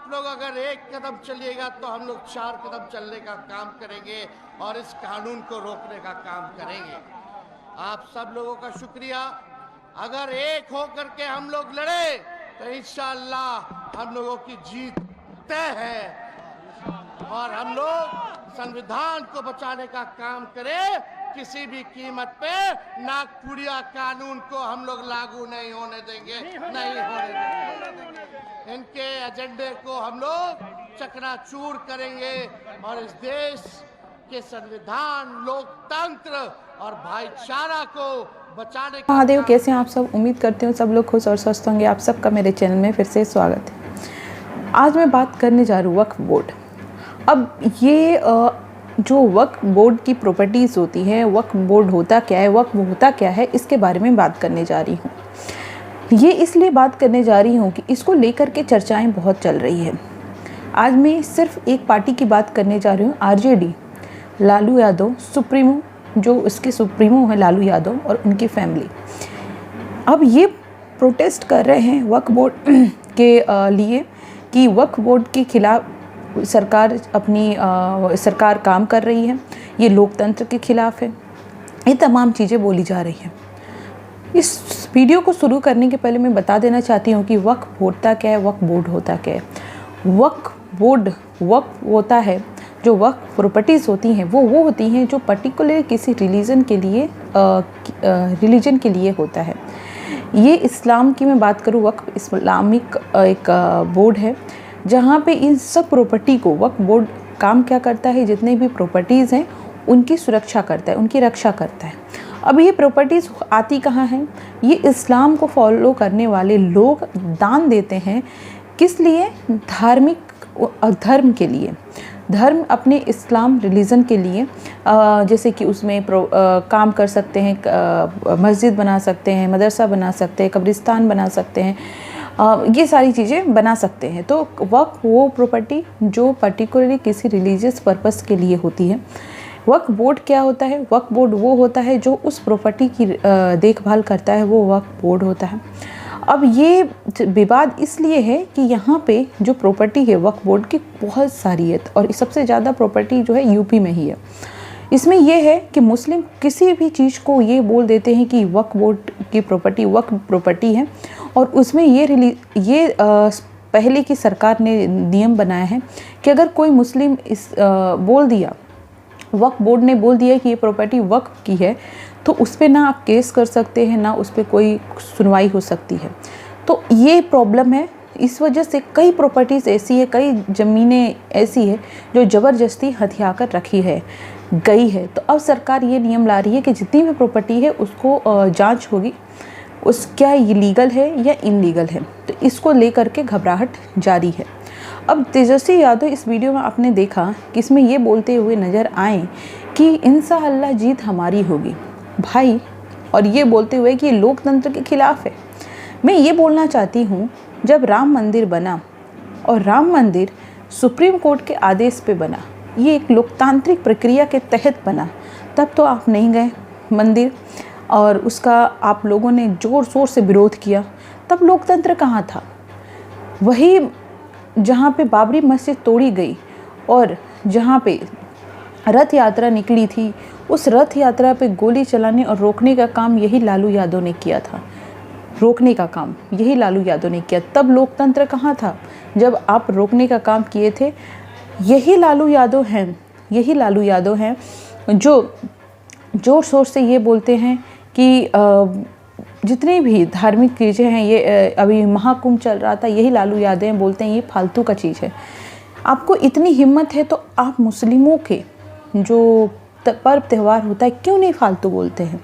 आप लोग अगर एक कदम चलिएगा तो हम लोग 4 कदम चलने का काम करेंगे और इस कानून को रोकने का काम करेंगे। आप सब लोगों का शुक्रिया। अगर एक होकर के हम लोग लड़े तो इंशाअल्लाह हम लोगों की जीत तय है और हम लोग संविधान को बचाने का काम करें। किसी भी कीमत पे नागपुरिया कानून को हम लोग लागू नहीं होने देंगे, नहीं होने देंगे। इनके एजेंडे को हम लोग चकनाचूर करेंगे और इस देश के संविधान, लोकतंत्र और भाईचारा को बचाने का महादेव, कैसे हैं आप सब? उम्मीद करते हो सब लोग खुश और स्वस्थ होंगे। आप सबका मेरे चैनल में फिर से स्वागत है। आज मैं बात करने जा रही हूँ वक्फ बोर्ड। अब ये जो वक्फ बोर्ड की प्रॉपर्टीज़ होती हैं, वक्फ बोर्ड होता क्या है, वक्फ होता क्या है, इसके बारे में बात करने जा रही हूँ। ये इसलिए बात करने जा रही हूँ कि इसको लेकर के चर्चाएँ बहुत चल रही है। आज मैं सिर्फ एक पार्टी की बात करने जा रही हूँ, आरजेडी, लालू यादव सुप्रीमो, जो उसके सुप्रीमो है लालू यादव और उनकी फैमिली। अब ये प्रोटेस्ट कर रहे हैं वक्फ बोर्ड के लिए कि वक्फ बोर्ड के खिलाफ सरकार सरकार काम कर रही है, ये लोकतंत्र के खिलाफ है, ये तमाम चीज़ें बोली जा रही हैं। इस वीडियो को शुरू करने के पहले मैं बता देना चाहती हूँ कि वक्फ होता क्या है, वक्फ बोर्ड होता क्या है। वक्फ बोर्ड वक्फ होता है, जो वक्फ प्रॉपर्टीज़ होती हैं वो होती हैं जो पर्टिकुलर किसी रिलीजन के लिए होता है। ये इस्लाम की मैं बात करूँ, वक्फ इस्लामिक एक बोर्ड है जहाँ पे इन सब प्रॉपर्टी को वक्फ बोर्ड काम क्या करता है, जितने भी प्रॉपर्टीज़ हैं उनकी सुरक्षा करता है, उनकी रक्षा करता है। अब ये प्रॉपर्टीज़ आती कहाँ हैं? ये इस्लाम को फॉलो करने वाले लोग दान देते हैं। किस लिए? धर्म के लिए, धर्म अपने इस्लाम रिलीजन के लिए। जैसे कि उसमें काम कर सकते हैं, मस्जिद बना सकते हैं, मदरसा बना सकते हैं, कब्रिस्तान बना सकते हैं, ये सारी चीज़ें बना सकते हैं। तो वक्फ वो प्रॉपर्टी जो पर्टिकुलरली किसी रिलीजियस पर्पस के लिए होती है। वक्फ बोर्ड क्या होता है? वक्फ बोर्ड वो होता है जो उस प्रॉपर्टी की देखभाल करता है, वो वक्फ बोर्ड होता है। अब ये विवाद इसलिए है कि यहाँ पे जो प्रॉपर्टी है वक्फ बोर्ड की बहुत सारी है और सबसे ज़्यादा प्रॉपर्टी जो है यूपी में ही है। इसमें यह है कि मुस्लिम किसी भी चीज़ को ये बोल देते हैं कि वक्फ बोर्ड की प्रॉपर्टी वक्फ प्रॉपर्टी है और उसमें ये पहले की सरकार ने नियम बनाया है कि अगर कोई मुस्लिम बोल दिया, वक्फ बोर्ड ने बोल दिया कि ये प्रॉपर्टी वक्फ की है, तो उस पर ना आप केस कर सकते हैं, ना उस पर कोई सुनवाई हो सकती है। तो ये प्रॉब्लम है। इस वजह से कई प्रॉपर्टीज़ ऐसी है, कई ज़मीनें ऐसी है जो ज़बरदस्ती हथिया कर रखी है गई है। तो अब सरकार ये नियम ला रही है कि जितनी भी प्रॉपर्टी है उसको जांच होगी, क्या ये लीगल है या इनलीगल है। तो इसको लेकर के घबराहट जारी है। अब तेजस्वी यादव इस वीडियो में आपने देखा कि इसमें ये बोलते हुए नज़र आए कि इंशाअल्लाह जीत हमारी होगी भाई, और ये बोलते हुए कि ये लोकतंत्र के खिलाफ है। मैं ये बोलना चाहती हूँ, जब राम मंदिर बना और राम मंदिर सुप्रीम कोर्ट के आदेश पे बना, ये एक लोकतांत्रिक प्रक्रिया के तहत बना, तब तो आप नहीं गए मंदिर और उसका आप लोगों ने ज़ोर शोर से विरोध किया। तब लोकतंत्र कहाँ था? वही जहाँ पे बाबरी मस्जिद तोड़ी गई और जहाँ पे रथ यात्रा निकली थी, उस रथ यात्रा पे गोली चलाने और रोकने का काम यही लालू यादव ने किया था। रोकने का काम यही लालू यादव ने किया। तब लोकतंत्र कहाँ था जब आप रोकने का काम किए थे? यही लालू यादव हैं जो ज़ोर शोर से ये बोलते हैं कि जितनी भी धार्मिक चीज़ें हैं, ये अभी महाकुंभ चल रहा था, यही लालू यादव हैं, बोलते हैं ये फालतू का चीज़ है। आपको इतनी हिम्मत है तो आप मुस्लिमों के जो पर्व त्यौहार होता है क्यों नहीं फालतू बोलते हैं?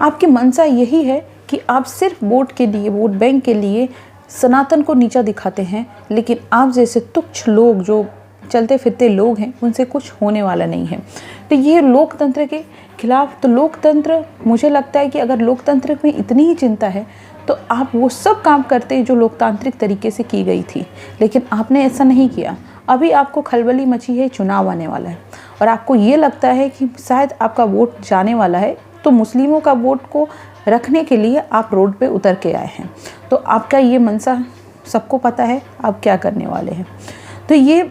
आपकी मंशा यही है कि आप सिर्फ वोट के लिए, वोट बैंक के लिए सनातन को नीचा दिखाते हैं, लेकिन आप जैसे तुच्छ लोग जो चलते फिरते लोग हैं उनसे कुछ होने वाला नहीं है। तो ये लोकतंत्र के खिलाफ, तो लोकतंत्र, मुझे लगता है कि अगर लोकतंत्र में इतनी ही चिंता है तो आप वो सब काम करते जो लोकतांत्रिक तरीके से की गई थी, लेकिन आपने ऐसा नहीं किया। अभी आपको खलबली मची है, चुनाव आने वाला है और आपको ये लगता है कि शायद आपका वोट जाने वाला है, तो मुस्लिमों का वोट को रखने के लिए आप रोड पे उतर के आए हैं। तो आपका ये मंशा सबको पता है अब क्या करने वाले हैं। तो ये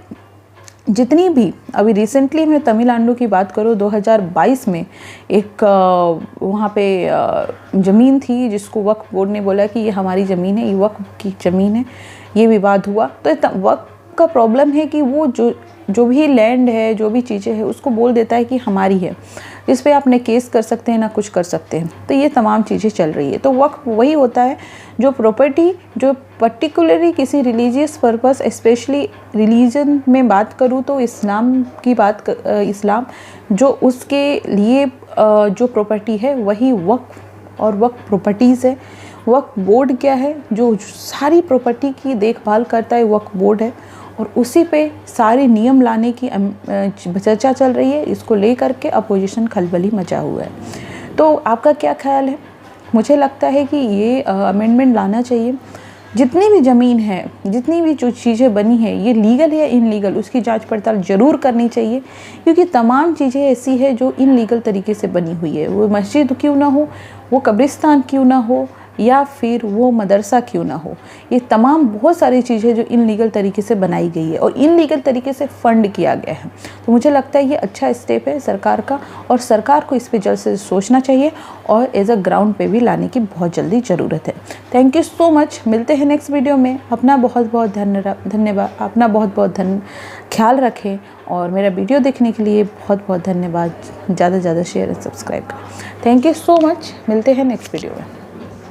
जितनी भी अभी रिसेंटली मैं तमिलनाडु की बात करूँ, 2022 में एक वहाँ पे ज़मीन थी जिसको वक्फ बोर्ड ने बोला कि ये हमारी ज़मीन है, ये वक्फ की ज़मीन है, ये विवाद हुआ। तो वक्फ का प्रॉब्लम है कि वो जो भी लैंड है, जो भी चीज़ें हैं, उसको बोल देता है कि हमारी है, इस पे आप न केस कर सकते हैं ना कुछ कर सकते हैं। तो ये तमाम चीज़ें चल रही है। तो वक्फ वही होता है जो प्रॉपर्टी जो पर्टिकुलरली किसी रिलीजियस पर्पस, स्पेशली रिलीजन में बात करूँ तो इस्लाम की बात इस्लाम जो उसके लिए जो प्रॉपर्टी है वही वक्फ और वक्फ प्रॉपर्टीज़ है। वक्फ बोर्ड क्या है, जो सारी प्रॉपर्टी की देखभाल करता है वक्फ बोर्ड है, और उसी पे सारे नियम लाने की चर्चा चल रही है। इसको लेकर के अपोजिशन खलबली मचा हुआ है। तो आपका क्या ख्याल है? मुझे लगता है कि ये अमेंडमेंट लाना चाहिए। जितनी भी ज़मीन है, जितनी भी जो चीज़ें बनी है, ये लीगल है या इनलीगल, उसकी जांच पड़ताल ज़रूर करनी चाहिए, क्योंकि तमाम चीज़ें ऐसी है जो इनलीगल तरीके से बनी हुई है। वो मस्जिद क्यों ना हो, वो कब्रिस्तान क्यों ना हो, या फिर वो मदरसा क्यों ना हो, ये तमाम बहुत सारी चीज़ें जो इनलीगल तरीके से बनाई गई है और इनलीगल तरीके से फंड किया गया है। तो मुझे लगता है ये अच्छा स्टेप है सरकार का, और सरकार को इस पे जल्द से सोचना चाहिए और एज अ ग्राउंड पे भी लाने की बहुत जल्दी ज़रूरत है। Thank you so much. मिलते हैं नेक्स्ट वीडियो में। अपना बहुत बहुत धन्यवाद, अपना बहुत बहुत ख्याल रखें, और मेरा वीडियो देखने के लिए बहुत बहुत धन्यवाद। ज़्यादा से ज़्यादा शेयर एंड सब्सक्राइब करें। Thank you so much. मिलते हैं नेक्स्ट वीडियो में।